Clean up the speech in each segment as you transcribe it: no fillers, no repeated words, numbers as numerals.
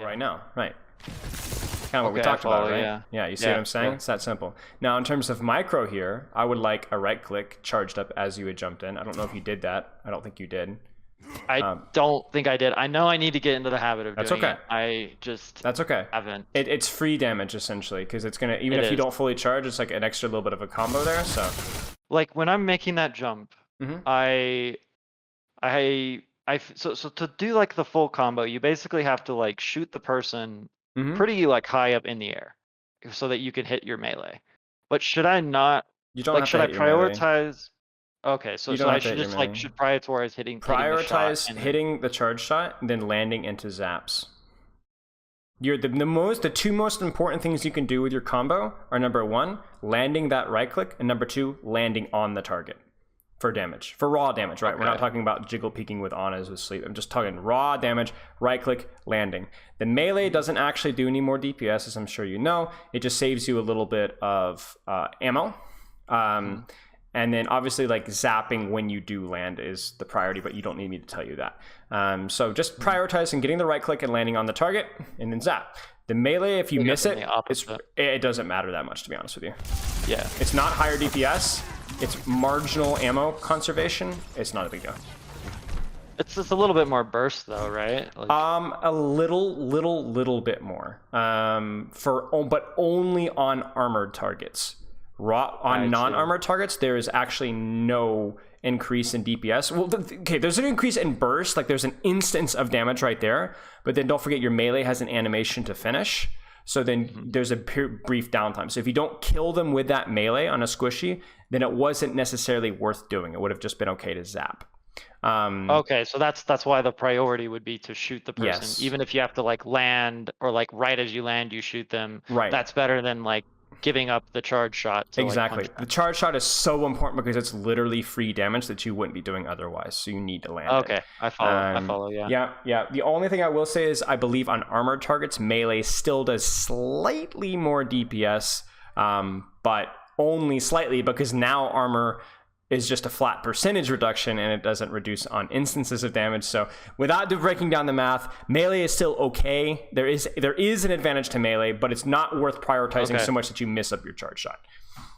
right now. Right. Kind of what we talked about, right? Yeah, you see what I'm saying? It's that simple. Now, in terms of micro here, I would like a right click charged up as you had jumped in. I don't know if you did that. I don't think you did. I don't think I did. I know I need to get into the habit of doing it. I just haven't. It's free damage, essentially, because it's going to, even if you don't fully charge, it's like an extra little bit of a combo there, so. Like, when I'm making that jump, so to do, like, the full combo, you basically have to, like, shoot the person pretty like high up in the air so that you can hit your melee. But should I not, you don't like, have should to I hit your prioritize melee. Okay, so I should just like should prioritize hitting hitting the charge shot and then landing into zaps. The two most important things you can do with your combo are, number 1, landing that right click, and number 2, landing on the target for damage, for raw damage, right? We're not talking about jiggle peeking with Anas with sleep. I'm just talking raw damage, right click, landing. The melee doesn't actually do any more DPS, as I'm sure you know. It just saves you a little bit of ammo. And then obviously, like, zapping when you do land is the priority, but you don't need me to tell you that. So just prioritizing getting the right click and landing on the target, and then zap. The melee, if you miss it, it doesn't matter that much, to be honest with you. Yeah. It's not higher DPS. It's marginal ammo conservation. It's not a big deal. It's just a little bit more burst, though, right? Like... A little bit more. But only on armored targets. On non-armored targets, there is actually no increase in DPS. Well, there's an increase in burst, like there's an instance of damage right there, but then don't forget your melee has an animation to finish, so then there's a brief downtime. So if you don't kill them with that melee on a squishy, then it wasn't necessarily worth doing. It would have just been okay to zap. Okay, so that's why the priority would be to shoot the person, even if you have to, like, land, or like right as you land you shoot them. Right. That's better than, like, giving up the charge shot to, exactly. Like, the charge shot is so important because it's literally free damage that you wouldn't be doing otherwise, so you need to land it. I follow. Yeah. The only thing I will say is I believe on armored targets, melee still does slightly more DPS, but only slightly, because now armor is just a flat percentage reduction and it doesn't reduce on instances of damage. So without breaking down the math, melee is still okay. There is an advantage to melee, but it's not worth prioritizing so much that you miss up your charge shot.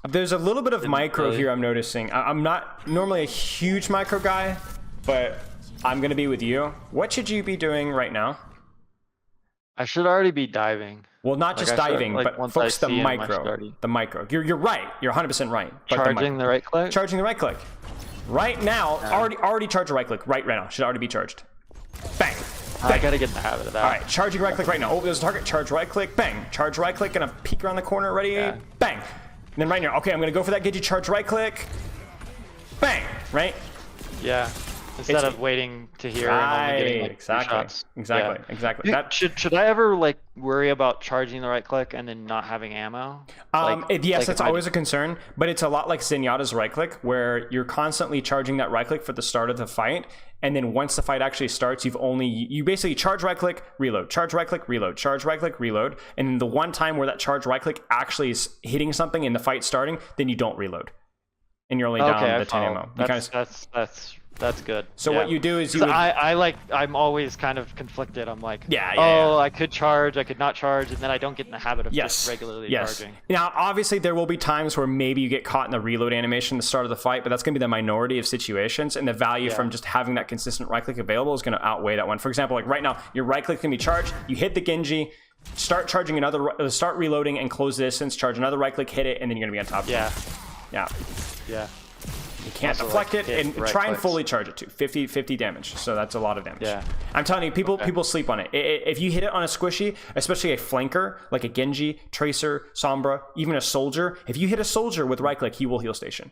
There's a little bit of micro here I'm noticing. I'm not normally a huge micro guy, but I'm going to be with you. What should you be doing right now? I should already be diving. Well, not just diving, but focus the micro. The micro. You're right. You're 100% right. Charging the right click? Charging the right click. Right now, already charge a right click. Right now. Should already be charged. Bang. I gotta get in the habit of that. All right, charging right click right now. Oh, there's a target. Charge right click. Bang. Charge right click. Gonna peek around the corner. Ready? Bang. And then right now. Okay, I'm gonna go for that Gidgey. Charge right click. Bang. Right? Yeah. Instead of waiting to hear and only getting, like, shots. Exactly. Should I ever, like, worry about charging the right click and then not having ammo? Yes, that's always a concern, but it's a lot like Zenyatta's right click, where you're constantly charging that right click for the start of the fight, and then once the fight actually starts, you basically charge right click, reload, charge right click, reload, charge right click, reload, and then the one time where that charge right click actually is hitting something in the fight starting, then you don't reload, and you're only down the 10 ammo. That's good. So what you do is I'm always kind of conflicted. I'm like, I could charge, I could not charge, and then I don't get in the habit of just regularly charging. Now, obviously, there will be times where maybe you get caught in the reload animation at the start of the fight, but that's going to be the minority of situations, and the value from just having that consistent right click available is going to outweigh that one. For example, like right now, your right click can be charged, you hit the Genji, start reloading and close the distance, charge another right click, hit it, and then you're going to be on top of it. Yeah. You can't deflect it, and try and fully charge it too. 50 damage, so that's a lot of damage. Yeah. I'm telling you, people sleep on it. If you hit it on a squishy, especially a flanker, like a Genji, Tracer, Sombra, even a soldier, if you hit a soldier with right click, he will heal station.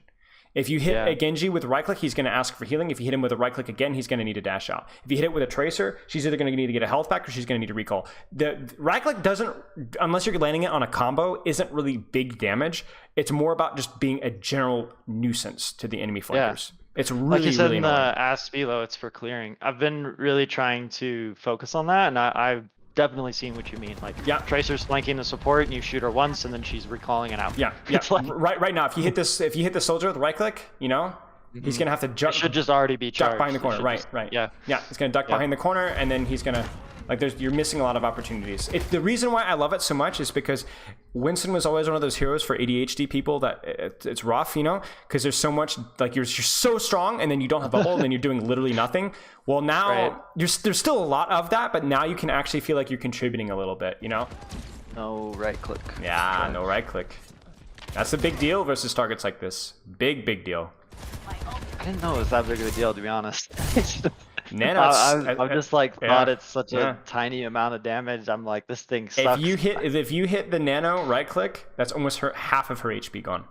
If you hit a Genji with right click, he's going to ask for healing. If you hit him with a right click again, he's going to need to dash out. If you hit it with a Tracer, she's either going to need to get a health back or she's going to need to recall. The right click doesn't, unless you're landing it on a combo, isn't really big damage. It's more about just being a general nuisance to the enemy flankers. It's really, like you said really in annoying. the Ask Spilo, it's for clearing. I've been really trying to focus on that, and I've definitely seen what you mean. Like, Tracer's flanking the support, and you shoot her once, and then she's recalling it out. It's like, right now, if you hit the soldier with right click, he's gonna have to jump. It should just already be charged. Duck behind the corner. Right. Yeah. He's gonna duck behind the corner, and then he's gonna Like you're missing a lot of opportunities. The reason why I love it so much is because Winston was always one of those heroes for ADHD people that it's rough, you know, because there's so much, like you're so strong and then you don't have bubble and then you're doing literally nothing. Well, now there's still a lot of that, but now you can actually feel like you're contributing a little bit, you know? No right click. Yeah, no right click. That's a big deal versus targets like this. Big deal. I didn't know it was that big of a deal, to be honest. Nano, I'm just like thought it's such a tiny amount of damage. I'm like, this thing sucks. If you hit the nano right click, that's almost half of her HP gone.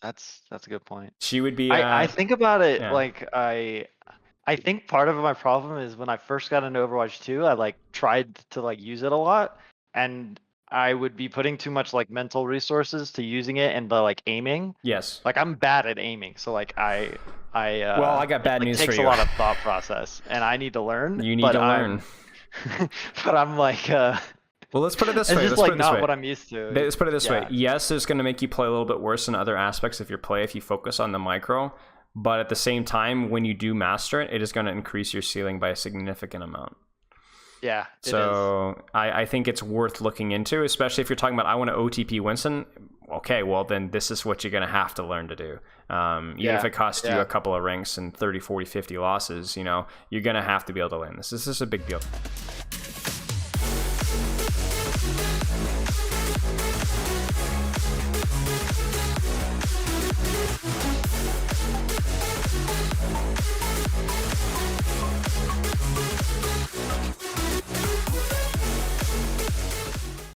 That's a good point. She would be. I think about it like I think part of my problem is when I first got into Overwatch 2, I like tried to like use it a lot, and I would be putting too much like mental resources to using it and the like aiming. Yes. Like I'm bad at aiming, so like well, I got bad news for you. It takes a lot of thought process, and I need to learn. You need to learn. But I'm like, well, let's put it this way. It's just like not what I'm used to. Let's put it this way. Yes, it's going to make you play a little bit worse in other aspects of your play if you focus on the micro. But at the same time, when you do master it, it is going to increase your ceiling by a significant amount. Yeah. So I think it's worth looking into, especially if you're talking about I want to OTP Winston. Okay, well then this is what you're going to have to learn to do. Even if it costs you a couple of ranks and 30, 40, 50 losses, you know, you're going to have to be able to land this. This is a big deal.